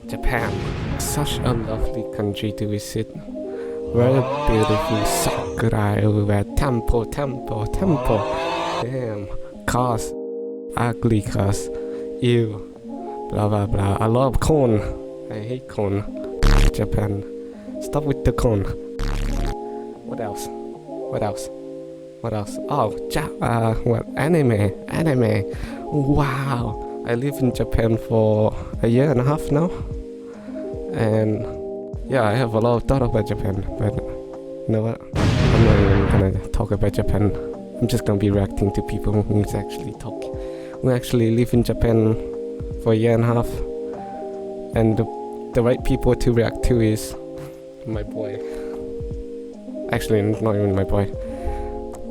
Japan, such a lovely country to visit. Very beautiful sakura everywhere. Temple. Damn, cars, ugly cars. Ew. Blah blah blah. I love cone. I hate cone. Japan. Stop with the cone. What else? Oh, what? Anime. Wow. I live in Japan for a year and a half now. And yeah, I have a lot of thought about Japan, but you know what? I'm not even gonna talk about Japan. I'm just gonna be reacting to people who actually live in Japan for a year and a half. And the right people to react to is my boy. Actually, not even my boy.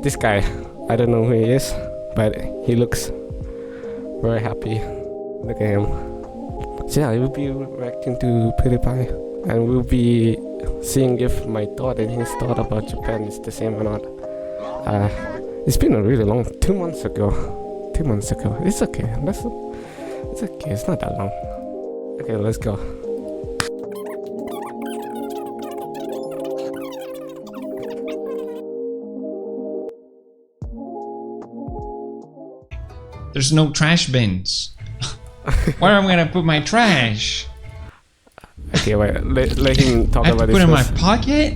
This guy. I don't know who he is, but he looks very happy. Look at him. So yeah, I will be reacting to PewDiePie, and we'll be seeing if my thought and his thought about Japan is the same or not. It's been a really long 2 months ago. It's okay. It's okay. It's not that long. Okay, let's go. There's no trash bins. Where am I gonna put my trash? Okay, wait. Let him talk about this. Put it in my pocket?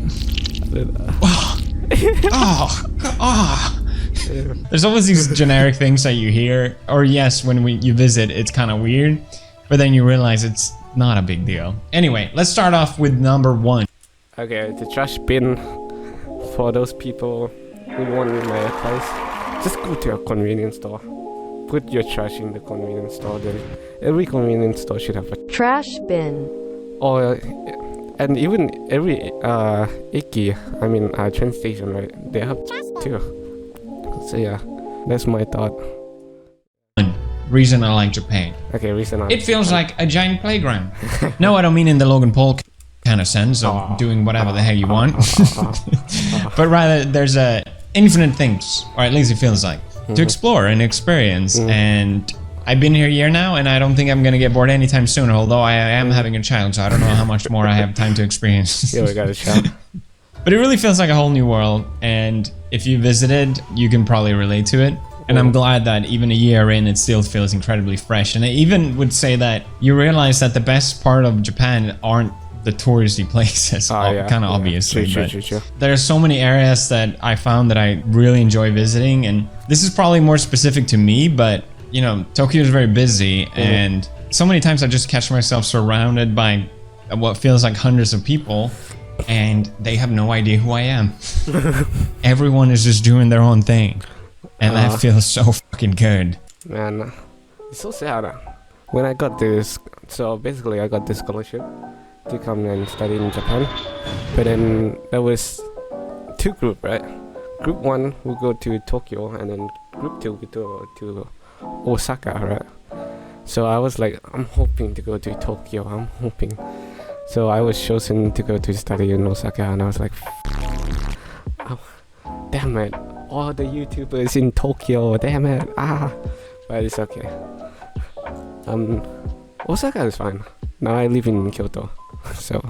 There's always these generic things that you hear, or yes, when you visit, it's kind of weird, but then you realize it's not a big deal. Anyway, let's start off with number 1. Okay, the trash bin. For those people who want my advice, just go to a convenience store. Put your trash in the convenience store. Every convenience store should have a trash bin. Or and even every Ikki, train station, right? They have too. So yeah, that's my thought. Reason I like Japan. Okay, reason I. It feels like a giant playground. No, I don't mean in the Logan Paul kind of sense of doing whatever the hell you want, but rather there's infinite things, or at least it feels like, to explore and experience. And I've been here a year now, and I don't think I'm gonna get bored anytime soon. Although I am having a child, so I don't know how much more I have time to experience. Yeah, we got a child. But it really feels like a whole new world, and if you visited, you can probably relate to it. And I'm glad that even a year in, it still feels incredibly fresh. And I even would say that you realize that the best part of Japan aren't the touristy places, kind of obviously. True. There are so many areas that I found that I really enjoy visiting, and this is probably more specific to me, but you know, Tokyo is very busy, and so many times I just catch myself surrounded by what feels like hundreds of people, and they have no idea who I am. Everyone is just doing their own thing, and that feels so fucking good. Man, it's so sad. When I got this, so basically I got this scholarship to come and study in Japan, but then there was 2 groups, right? Group 1 will go to Tokyo, and then group 2 will go to Osaka, right? So I was like, I'm hoping to go to Tokyo. So I was chosen to go to study in Osaka, and I was like, oh, damn it, all the YouTubers in Tokyo, damn it, but it's okay. Osaka is fine. Now I live in Kyoto, so.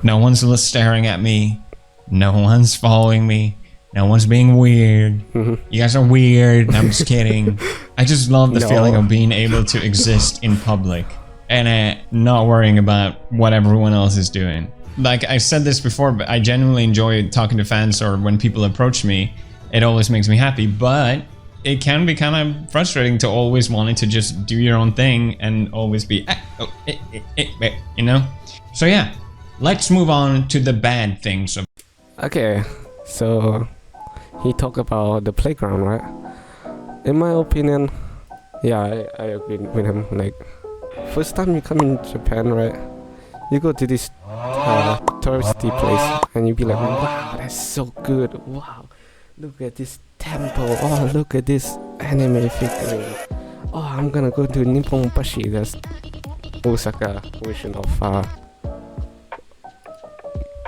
No one's staring at me. No one's following me. No one's being weird. You guys are weird. I'm just kidding. I just love the feeling of being able to exist in public and not worrying about what everyone else is doing. Like I said this before, but I genuinely enjoy talking to fans, or when people approach me, it always makes me happy, but it can be kind of frustrating to always wanting to just do your own thing and always be, you know? So yeah, let's move on to the bad things. Okay, so he talked about the playground, right? In my opinion, yeah, I agree with him. Like, first time you come in Japan, right? You go to this touristy place, and you be like, wow, that's so good. Wow, look at this temple. Oh, look at this anime figurine. Oh, I'm gonna go to Nipponbashi. That's Osaka version of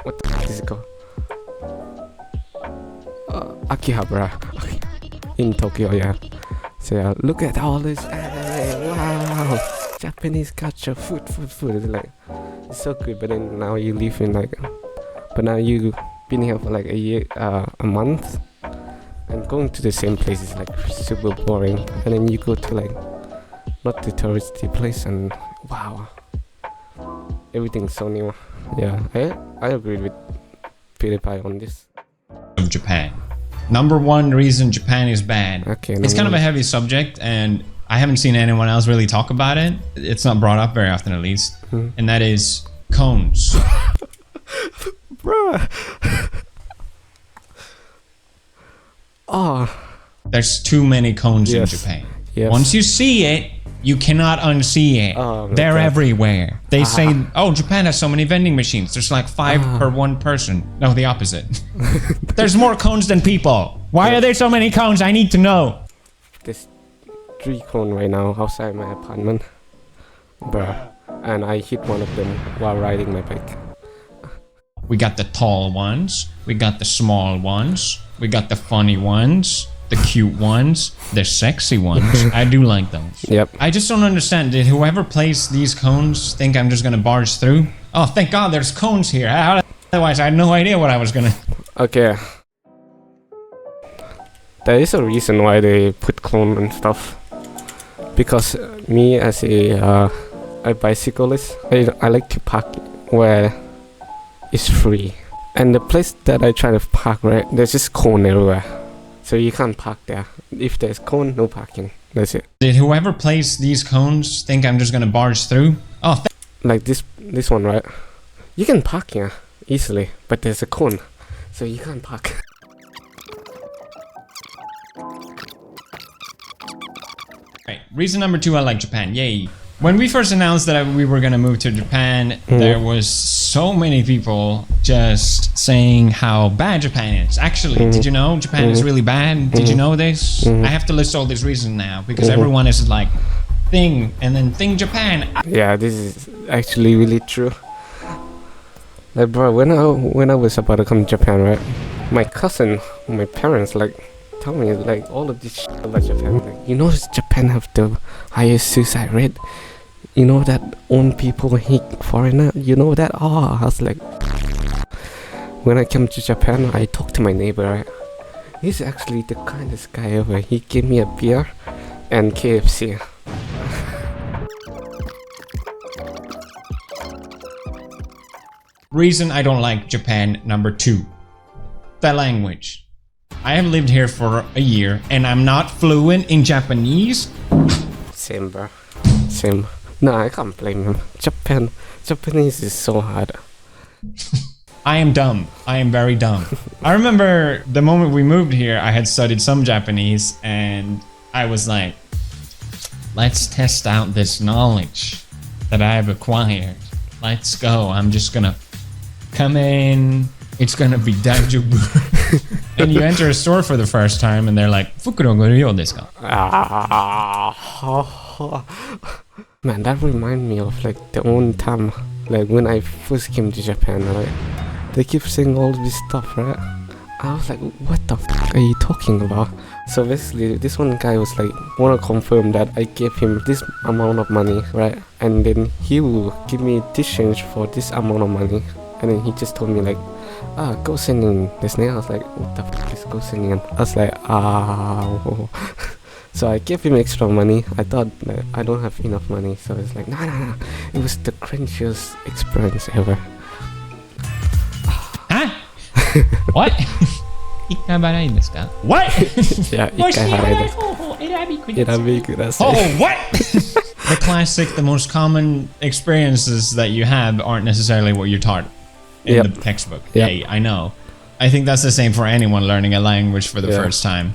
what the fuck is it called? Akihabara in Tokyo, yeah. So yeah, look at all this anime. Wow, Japanese culture, food. It's like, it's so good. But then now you live in like, but now you been here for like a year, a month, and going to the same place is like super boring. And then you go to like not the touristy place, and wow, everything's so new. Yeah, I agree with PewDiePie on this. Of Japan. Number one reason Japan is bad. Okay, It's kind of a heavy subject, and I haven't seen anyone else really talk about it. It's not brought up very often, at least. And that is cones. Bruh. Oh. There's too many cones in Japan. Yes. Once you see it, you cannot unsee it. Oh, They're God. everywhere. They say, oh, Japan has so many vending machines. There's like 5 per one person. No, the opposite. There's more cones than people. Why are there so many cones? I need to know. There's 3 cones right now outside my apartment. Bruh. And I hit one of them while riding my bike. We got the tall ones. We got the small ones. We got the funny ones. The cute ones. The sexy ones. I do like those. Yep. I just don't understand. Did whoever placed these cones think I'm just gonna barge through? Oh, thank God there's cones here. Otherwise, I had no idea what I was gonna... Okay. There is a reason why they put clone and stuff. Because me as a bicyclist, I like to park where it's free. And the place that I try to park, right, there's just cone everywhere. So you can't park there. If there's cone, no parking. That's it. Did whoever placed these cones think I'm just gonna barge through? Oh, Like this one, right? You can park here easily, but there's a cone, so you can't park. Right. Reason number 2, I like Japan. Yay. When we first announced that we were gonna move to Japan, there was so many people just saying how bad Japan is. Actually, did you know Japan is really bad? Did you know this? I have to list all these reasons now because everyone is like, thing, and then thing Japan. Yeah, this is actually really true. Like, bro, when I was about to come to Japan, right? My cousin, my parents, like, tell me like all of this shit about Japan. Like, you know, Japan have the highest suicide rate. You know that old people hate foreigner. You know that? Oh, I was like, when I came to Japan, I talked to my neighbor. Right? He's actually the kindest guy ever. He gave me a beer and KFC. Reason I don't like Japan number 2. The language. I have lived here for a year and I'm not fluent in Japanese. Same, bro. Same. No, I can't blame him. Japanese is so hard. I am dumb. I am very dumb. I remember the moment we moved here, I had studied some Japanese and I was like, let's test out this knowledge that I have acquired. Let's go. I'm just gonna come in. It's gonna be daijoubu. And you enter a store for the first time and they're like, Fukuro goryou desu ka? Man, that reminds me of like the old time, like when I first came to Japan, right? They keep saying all this stuff, right? I was like, what the f are you talking about? So basically, this one guy was like, wanna confirm that I gave him this amount of money, right? And then he will give me this change for this amount of money. And then he just told me like, go send in this name. I was like, what the f is go send in? I was like, whoa. So I gave him extra money. I thought like, I don't have enough money. So it's like, nah. It was the cringiest experience ever. Huh? What? Ikabarai desu ka? What? Yeah, ikabarai desu. Oh, what? The classic, the most common experiences that you have aren't necessarily what you're taught in the textbook. Yep. Yeah, I know. I think that's the same for anyone learning a language for the first time.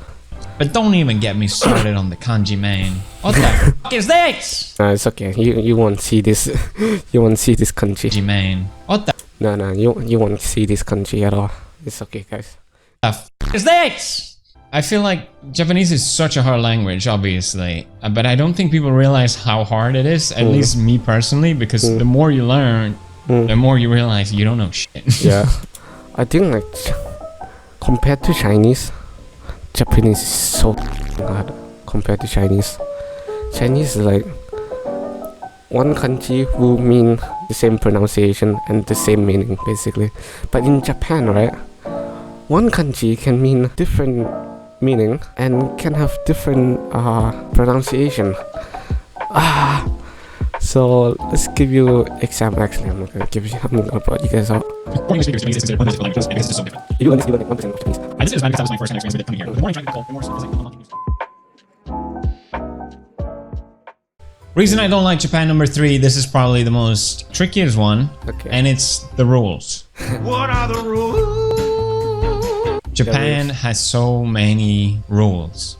But don't even get me started on the kanji, man. What the f*** is this? It's okay. You won't see this. You won't see this kanji. Kanji, man. What the No. You won't see this kanji at all. It's okay, guys. f*** is this? I feel like Japanese is such a hard language, obviously, but I don't think people realize how hard it is, at least me personally, because the more you learn, the more you realize you don't know shit. Yeah. I think like, compared to Chinese, Japanese is so hard compared to Chinese. Chinese is like, one kanji will mean the same pronunciation and the same meaning basically. But in Japan, right, one kanji can mean different meaning and can have different pronunciation. So let's give you example. Actually, I'm gonna put you guys out. According to speakers, Japanese is considered one of the languages because it's just so different. You only speak like 1% of Japanese. I just did this because that was my first time experience with it coming here. The more I try to call, the more it's like, reason I don't like Japan number 3, this is probably the most trickiest one, Okay. and it's the rules. What are the rules? Japan has so many rules,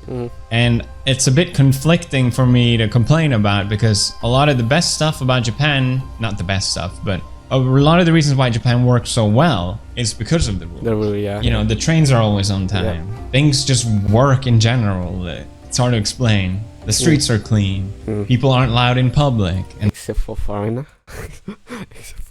and it's a bit conflicting for me to complain about because a lot of the best stuff about Japan, not the best stuff, but a lot of the reasons why Japan works so well is because of the rules. The rule, yeah. You know, the trains are always on time. Things just work in general. It's hard to explain. The streets are clean. People aren't loud in public, and Except for foreigner.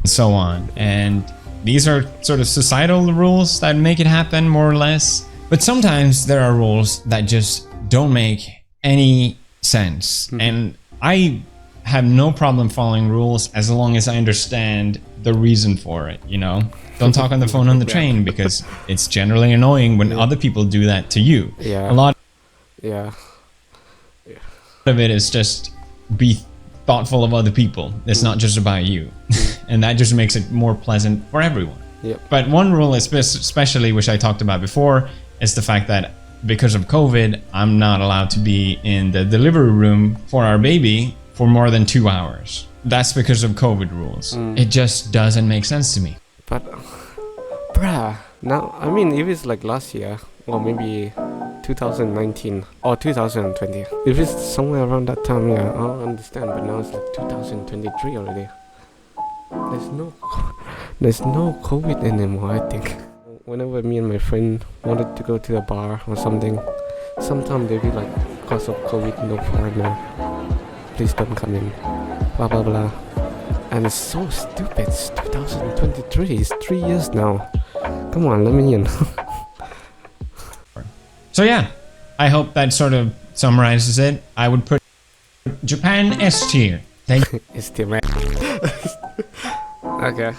so on. And these are sort of societal rules that make it happen, more or less. But sometimes there are rules that just don't make any sense. And I have no problem following rules as long as I understand the reason for it, you know? Don't talk on the phone on the train because it's generally annoying when other people do that to you. Yeah. A lot Yeah. of it is just be thoughtful of other people. It's not just about you. And that just makes it more pleasant for everyone. Yep. But one rule especially, which I talked about before, is the fact that because of COVID, I'm not allowed to be in the delivery room for our baby for more than 2 hours. That's because of COVID rules. It just doesn't make sense to me. But, bruh, now, I mean, if it's like last year, or maybe 2019, or 2020, if it's somewhere around that time, yeah, I'll understand, but now it's like 2023 already. There's no COVID anymore, I think. Whenever me and my friend wanted to go to a bar or something, sometimes they'll be like, because of COVID, no foreigner, please don't come in, blah blah blah. And it's so stupid. It's 2023. It's 3 years now. Come on, let me in. So yeah, I hope that sort of summarizes it. I would put Japan S tier. Thank you. It's the man. Okay.